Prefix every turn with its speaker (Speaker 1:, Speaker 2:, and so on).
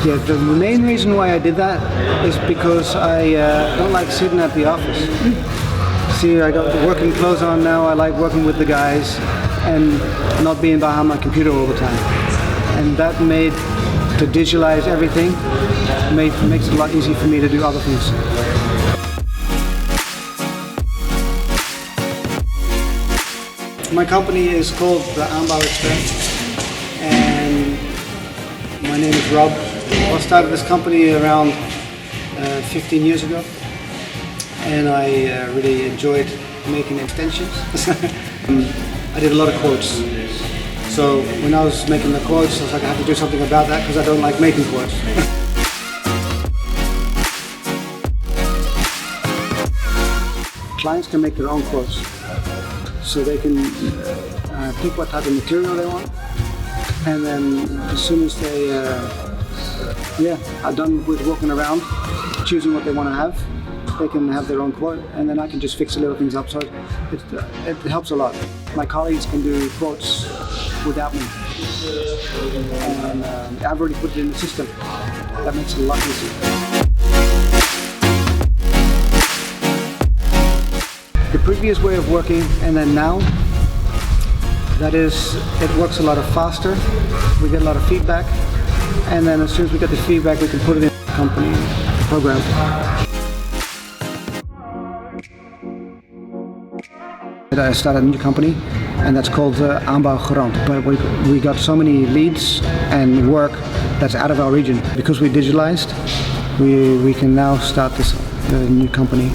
Speaker 1: Yeah, the main reason why I did that is because I don't like sitting at the office. See, I got the working clothes on now. I like working with the guys and not being behind my computer all the time. And that made to digitalize everything makes it a lot easier for me to do other things. My company is called the Aanbouw Expert, and my name is Rob. I started this company around 15 years ago, and I really enjoyed making extensions. I did a lot of quotes. So when I was making the quotes, I was like, I have to do something about that because I don't like making quotes. Clients can make their own quotes. So they can pick what type of material they want, and then as soon as they are done with walking around, choosing what they want to have, they can have their own quote, and then I can just fix the little things up, so it helps a lot. My colleagues can do quotes without me, and I've already put it in the system. That makes it a lot easier. The previous way of working and then now, that is, it works a lot faster, we get a lot of feedback, and then as soon as we get the feedback we can put it in the company program. I started a new company, and that's called Aanbouw Expert. But we got so many leads and work that's out of our region. Because we digitalized, we can now start this new company.